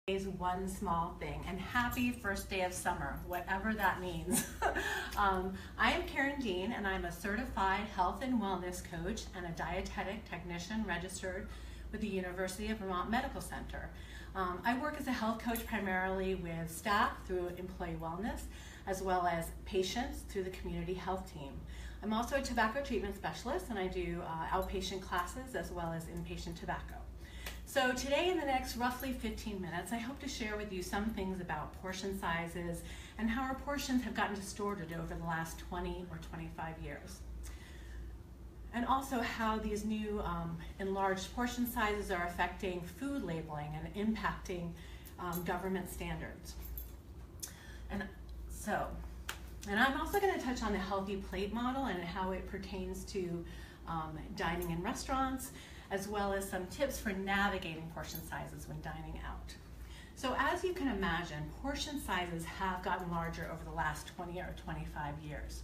Is one small thing, and happy first day of summer, whatever that means. I am Karen Dean, and I'm a certified health and wellness coach and a dietetic technician registered with the University of Vermont Medical Center. I work as a health coach primarily with staff through employee wellness, as well as patients through the community health team. I'm also a tobacco treatment specialist, and I do outpatient classes as well as inpatient tobacco. So today, in the next roughly 15 minutes, I hope to share with you some things about portion sizes and how our portions have gotten distorted over the last 20 or 25 years. And also how these new enlarged portion sizes are affecting food labeling and impacting government standards. And I'm also going to touch on the healthy plate model and how it pertains to dining in restaurants, as well as some tips for navigating portion sizes when dining out. So as you can imagine, portion sizes have gotten larger over the last 20 or 25 years.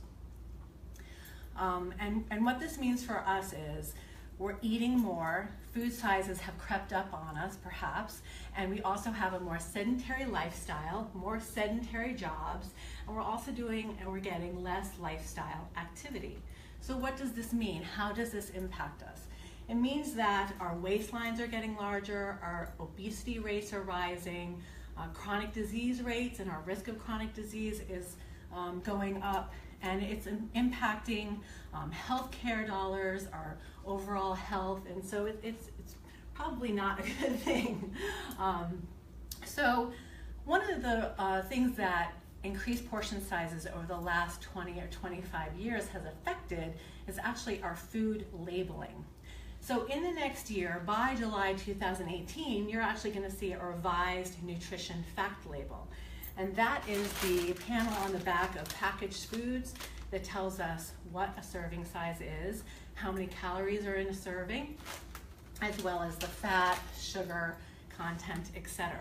And what this means for us is we're eating more, food sizes have crept up on us perhaps, and we also have a more sedentary lifestyle, more sedentary jobs, and we're getting less lifestyle activity. So what does this mean? How does this impact us? It means that our waistlines are getting larger, our obesity rates are rising, chronic disease rates and our risk of chronic disease is going up, and it's impacting healthcare dollars, our overall health, and so it's probably not a good thing. So one of the things that increased portion sizes over the last 20 or 25 years has affected is actually our food labeling. So in the next year, by July 2018, you're actually going to see a revised nutrition fact label. And that is the panel on the back of packaged foods that tells us what a serving size is, how many calories are in a serving, as well as the fat, sugar, content, etc.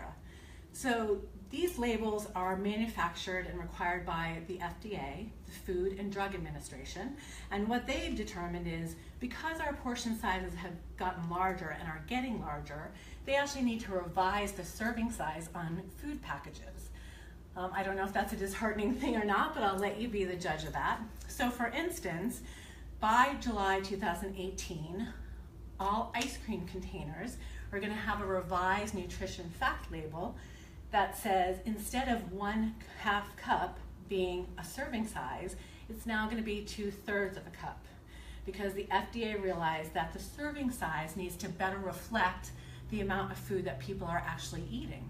So these labels are manufactured and required by the FDA, the Food and Drug Administration, and what they've determined is because our portion sizes have gotten larger and are getting larger, they actually need to revise the serving size on food packages. I don't know if that's a disheartening thing or not, but I'll let you be the judge of that. So for instance, by July 2018, all ice cream containers are going to have a revised nutrition fact label that says instead of 1/2 cup being a serving size, it's now going to be 2/3 of a cup, because the FDA realized that the serving size needs to better reflect the amount of food that people are actually eating.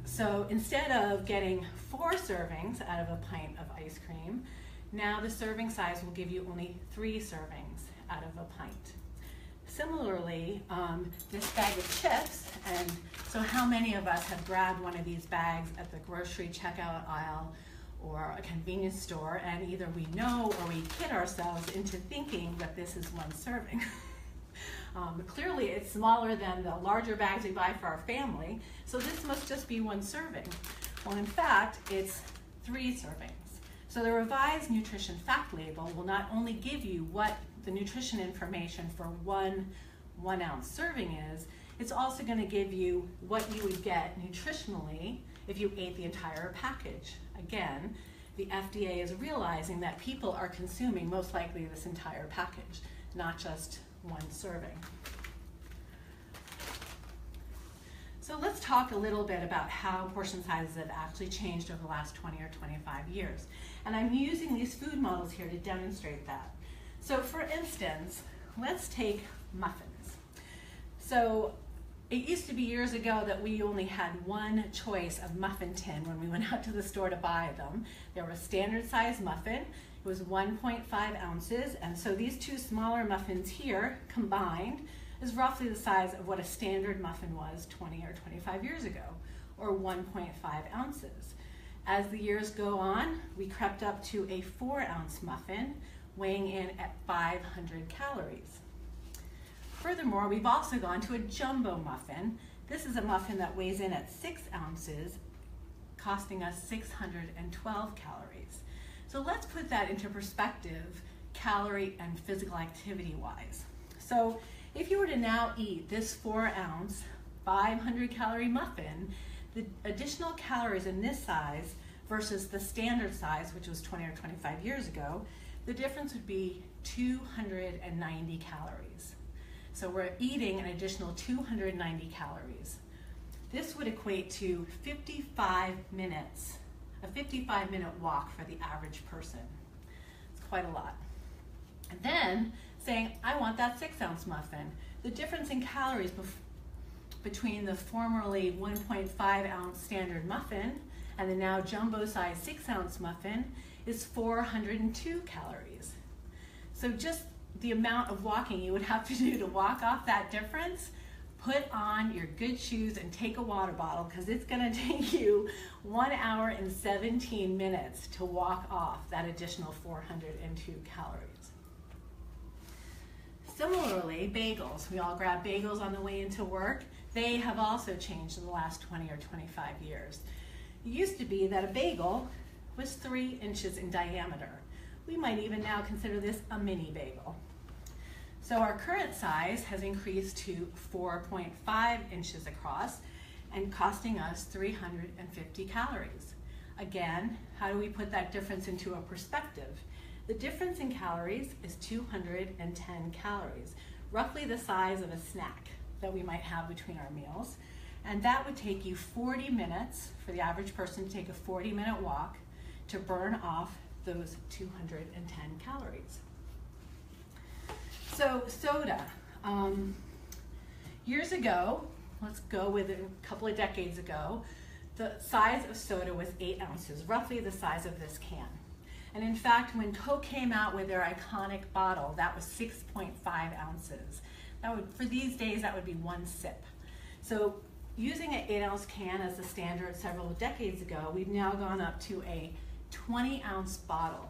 So instead of getting 4 servings out of a pint of ice cream, now the serving size will give you only 3 servings out of a pint. Similarly, this bag of chips, and so how many of us have grabbed one of these bags at the grocery checkout aisle or a convenience store, and either we know or we kid ourselves into thinking that this is 1 serving. Clearly it's smaller than the larger bags we buy for our family, so this must just be 1 serving. Well, in fact, it's 3 servings. So the revised nutrition fact label will not only give you what the nutrition information for one 1-ounce serving is, it's also going to give you what you would get nutritionally if you ate the entire package. Again, the FDA is realizing that people are consuming most likely this entire package, not just 1 serving. So let's talk a little bit about how portion sizes have actually changed over the last 20 or 25 years. And I'm using these food models here to demonstrate that. So for instance, let's take muffins. So it used to be years ago that we only had 1 choice of muffin tin when we went out to the store to buy them. There was standard size muffin. It was 1.5 ounces, and so these 2 smaller muffins here combined is roughly the size of what a standard muffin was 20 or 25 years ago, or 1.5 ounces. As the years go on, we crept up to a 4-ounce muffin, weighing in at 500 calories. Furthermore, we've also gone to a jumbo muffin. This is a muffin that weighs in at 6 ounces, costing us 612 calories. So let's put that into perspective, calorie and physical activity wise. So if you were to now eat this 4-ounce 500 calorie muffin, the additional calories in this size versus the standard size, which was 20 or 25 years ago, the difference would be 290 calories. So we're eating an additional 290 calories. This would equate to 55 minutes, a 55-minute walk for the average person. It's quite a lot. And then saying, I want that 6-ounce muffin. The difference in calories between the formerly 1.5-ounce standard muffin and the now jumbo-sized 6-ounce muffin is 402 calories. So just the amount of walking you would have to do to walk off that difference, put on your good shoes and take a water bottle, because it's going to take you 1 hour and 17 minutes to walk off that additional 402 calories. Similarly, bagels. We all grab bagels on the way into work. They have also changed in the last 20 or 25 years. It used to be that a bagel was 3 inches in diameter. We might even now consider this a mini bagel. So our current size has increased to 4.5 inches across and costing us 350 calories. Again, how do we put that difference into a perspective? The difference in calories is 210 calories, roughly the size of a snack that we might have between our meals. And that would take you 40 minutes for the average person to take a 40-minute walk to burn off those 210 calories. So soda. Years ago, let's go with a couple of decades ago, the size of soda was 8 ounces, roughly the size of this can. And in fact, when Coke came out with their iconic bottle, that was 6.5 ounces. That would, for these days, that would be 1 sip. So using an 8-ounce can as the standard several decades ago, we've now gone up to a 20-ounce bottle.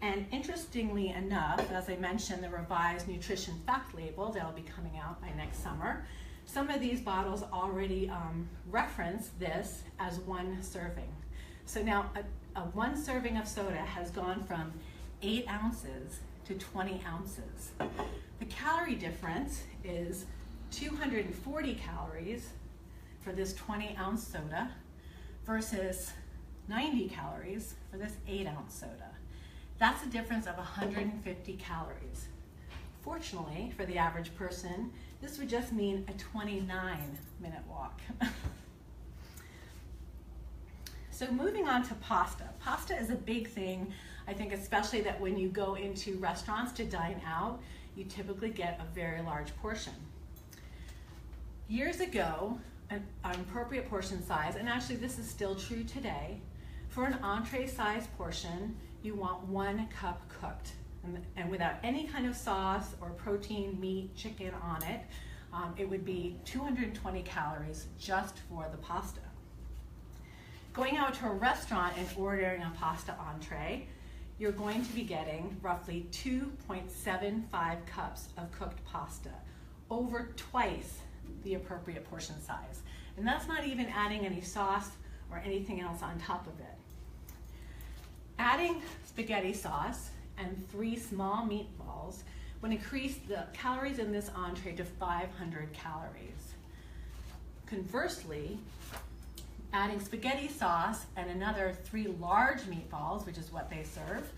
And interestingly enough, as I mentioned, the revised nutrition fact label that'll be coming out by next summer, some of these bottles already reference this as 1 serving. So now a 1 serving of soda has gone from 8 ounces to 20 ounces. The calorie difference is 240 calories for this 20-ounce soda versus 90 calories for this 8-ounce soda. That's a difference of 150 calories. Fortunately, for the average person, this would just mean a 29-minute walk. So moving on to pasta. Pasta is a big thing, I think, especially that when you go into restaurants to dine out, you typically get a very large portion. Years ago, an appropriate portion size, and actually this is still true today, for an entree-sized portion, you want 1 cup cooked, and without any kind of sauce or protein, meat, chicken on it, it would be 220 calories just for the pasta. Going out to a restaurant and ordering a pasta entree, you're going to be getting roughly 2.75 cups of cooked pasta, over twice the appropriate portion size. And that's not even adding any sauce or anything else on top of it. Adding spaghetti sauce and 3 small meatballs would increase the calories in this entree to 500 calories. Conversely, adding spaghetti sauce and another 3 large meatballs, which is what they serve,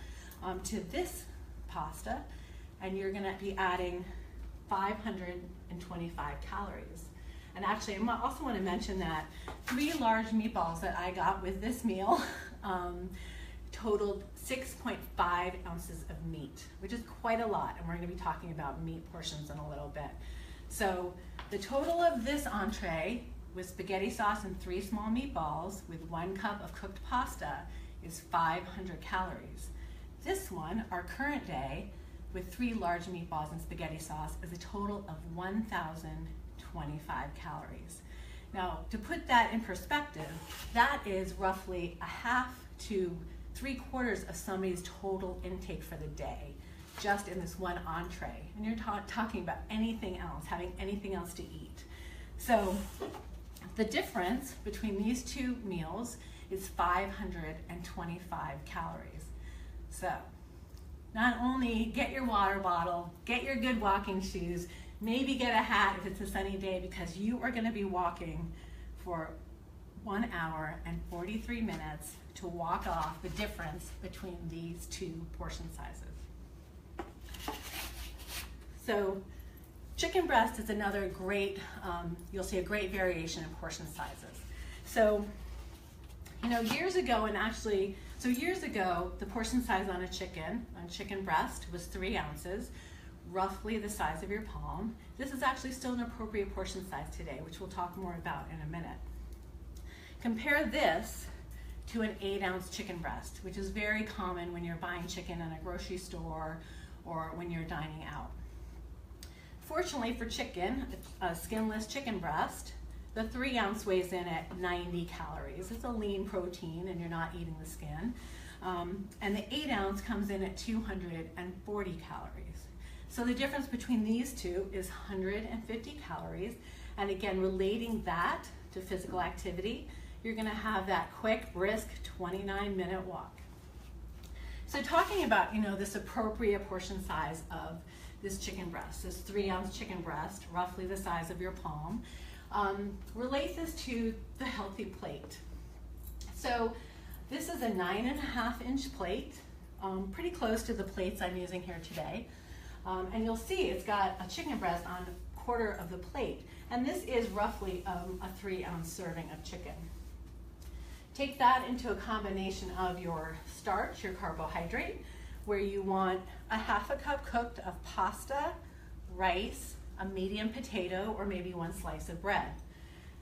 to this pasta, and you're gonna be adding 525 calories. And actually, I also wanna mention that 3 large meatballs that I got with this meal totaled 6.5 ounces of meat, which is quite a lot, and we're gonna be talking about meat portions in a little bit. So the total of this entree with spaghetti sauce and 3 small meatballs with 1 cup of cooked pasta is 500 calories. This one, our current day, with 3 large meatballs and spaghetti sauce is a total of 1,025 calories. Now, to put that in perspective, that is roughly a half to 3/4 of somebody's total intake for the day, just in this one entree. And you're talking about anything else, having anything else to eat. So the difference between these 2 meals is 525 calories. So not only get your water bottle, get your good walking shoes, Maybe get a hat if it's a sunny day, because you are going to be walking for 1 hour and 43 minutes to walk off the difference between these two portion sizes. So chicken breast is another great, you'll see a great variation in portion sizes. So, you know, years ago, the portion size on chicken breast was 3 ounces, roughly the size of your palm. This is actually still an appropriate portion size today, which we'll talk more about in a minute. Compare this to an 8-ounce chicken breast, which is very common when you're buying chicken in a grocery store or when you're dining out. Fortunately for chicken, a skinless chicken breast, the 3-ounce weighs in at 90 calories. It's a lean protein and you're not eating the skin. And the 8-ounce comes in at 240 calories. So the difference between these two is 150 calories. And again, relating that to physical activity, you're gonna have that quick, brisk 29-minute walk. So talking about, you know, this appropriate portion size of this chicken breast, this 3-ounce chicken breast, roughly the size of your palm, relate this to the healthy plate. So this is a 9.5-inch plate, pretty close to the plates I'm using here today. And you'll see it's got a chicken breast on 1/4 of the plate. And this is roughly a 3-ounce serving of chicken. Take that into a combination of your starch, your carbohydrate, where you want a 1/2 cup cooked of pasta, rice, a medium potato, or maybe 1 slice of bread.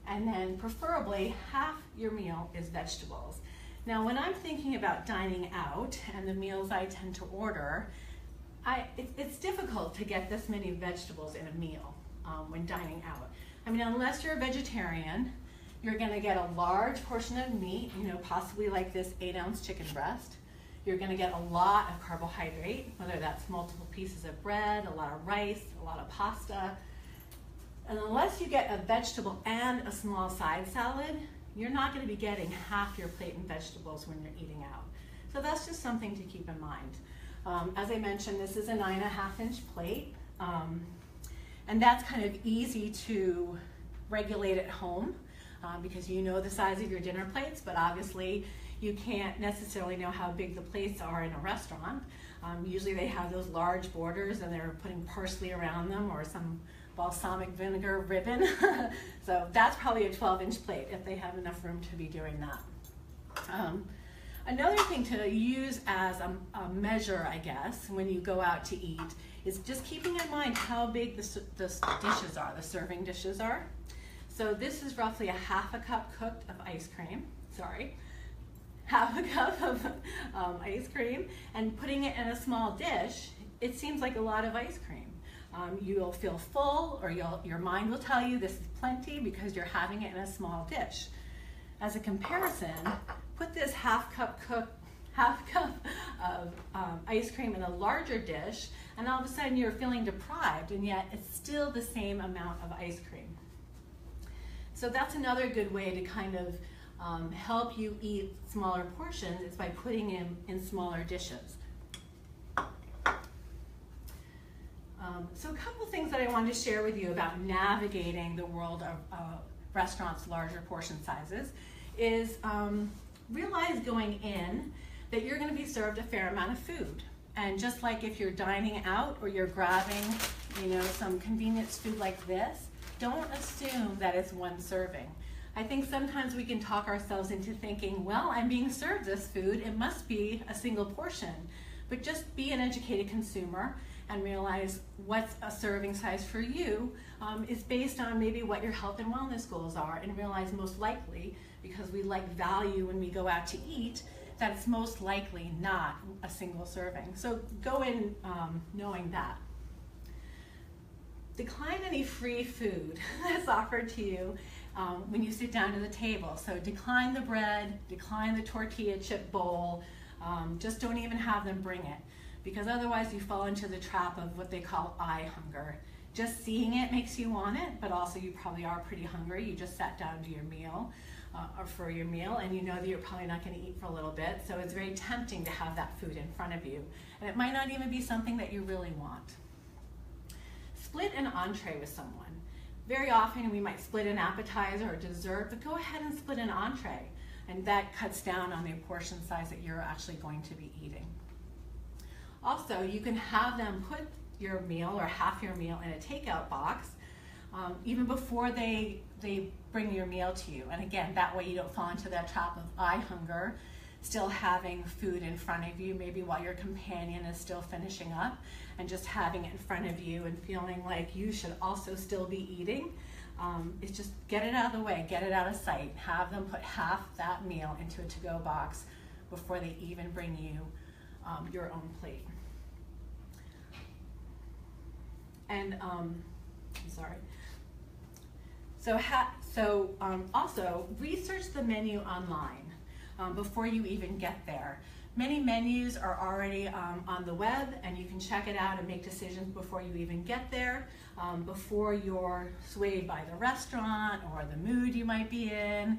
And then preferably half your meal is vegetables. Now, when I'm thinking about dining out and the meals I tend to order, it's difficult to get this many vegetables in a meal when dining out. I mean, unless you're a vegetarian, you're gonna get a large portion of meat, you know, possibly like this 8-ounce chicken breast. You're gonna get a lot of carbohydrate, whether that's multiple pieces of bread, a lot of rice, a lot of pasta. And unless you get a vegetable and a small side salad, you're not gonna be getting half your plate in vegetables when you're eating out. So that's just something to keep in mind. As I mentioned, this is a 9.5-inch plate, and that's kind of easy to regulate at home because you know the size of your dinner plates, but obviously you can't necessarily know how big the plates are in a restaurant. Usually they have those large borders and they're putting parsley around them or some balsamic vinegar ribbon. So that's probably a 12-inch plate if they have enough room to be doing that. Another thing to use as a measure, I guess, when you go out to eat is just keeping in mind how big the dishes are, the serving dishes are. So this is roughly a 1/2 cup cooked of ice cream, sorry. 1/2 cup of ice cream, and putting it in a small dish, it seems like a lot of ice cream. You'll feel full, or your mind will tell you this is plenty because you're having it in a small dish. As a comparison, put this 1/2 cup of ice cream in a larger dish, and all of a sudden you're feeling deprived, and yet it's still the same amount of ice cream. So that's another good way to kind of help you eat smaller portions, is by putting in smaller dishes. So a couple things that I wanted to share with you about navigating the world of restaurants' larger portion sizes is realize going in that you're going to be served a fair amount of food. And just like if you're dining out or you're grabbing, you know, some convenience food like this, don't assume that it's one serving. I think sometimes we can talk ourselves into thinking, well, I'm being served this food, it must be a single portion. But just be an educated consumer and realize what's a serving size for you is based on maybe what your health and wellness goals are, and realize most likely, because we like value when we go out to eat, that it's most likely not a single serving. So go in knowing that. Decline any free food that's offered to you when you sit down to the table. So decline the bread, decline the tortilla chip bowl, just don't even have them bring it, because otherwise you fall into the trap of what they call eye hunger. Just seeing it makes you want it, but also you probably are pretty hungry. You just sat down to your meal or for your meal, and you know that you're probably not going to eat for a little bit, so it's very tempting to have that food in front of you. And it might not even be something that you really want. split an entree with someone. Very often we might split an appetizer or dessert, but go ahead and split an entree, and that cuts down on the portion size that you're actually going to be eating. Also, you can have them put your meal or half your meal in a takeout box even before they bring your meal to you. And again, that way you don't fall into that trap of eye hunger, still having food in front of you, maybe while your companion is still finishing up, and just having it in front of you and feeling like you should also still be eating. It's just get it out of the way, get it out of sight. Have them put half that meal into a to-go box before they even bring you your own plate. And I'm sorry. So also research the menu online before you even get there. Many menus are already on the web, and you can check it out and make decisions before you even get there, before you're swayed by the restaurant or the mood you might be in.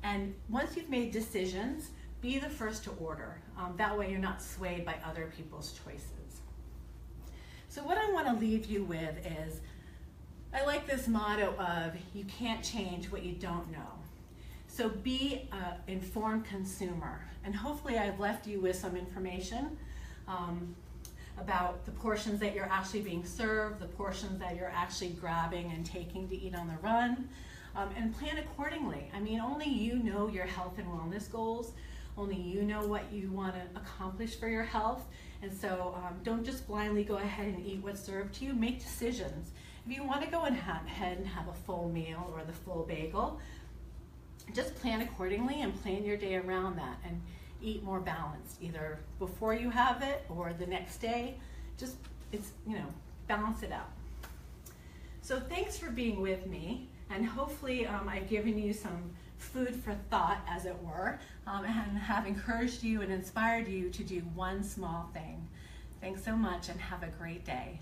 And once you've made decisions, be the first to order. That way you're not swayed by other people's choices. So what I want to leave you with is, I like this motto of, you can't change what you don't know. So be an informed consumer. And hopefully I've left you with some information about the portions that you're actually being served, the portions that you're actually grabbing and taking to eat on the run, and plan accordingly. I mean, only you know your health and wellness goals. Only you know what you want to accomplish for your health. And so don't just blindly go ahead and eat what's served to you. Make decisions. If you want to go ahead and have a full meal or the full bagel, just plan accordingly and plan your day around that, and eat more balanced, either before you have it or the next day. Just, balance it out. So thanks for being with me, and hopefully I've given you some food for thought, as it were, and have encouraged you and inspired you to do one small thing. Thanks so much, and have a great day.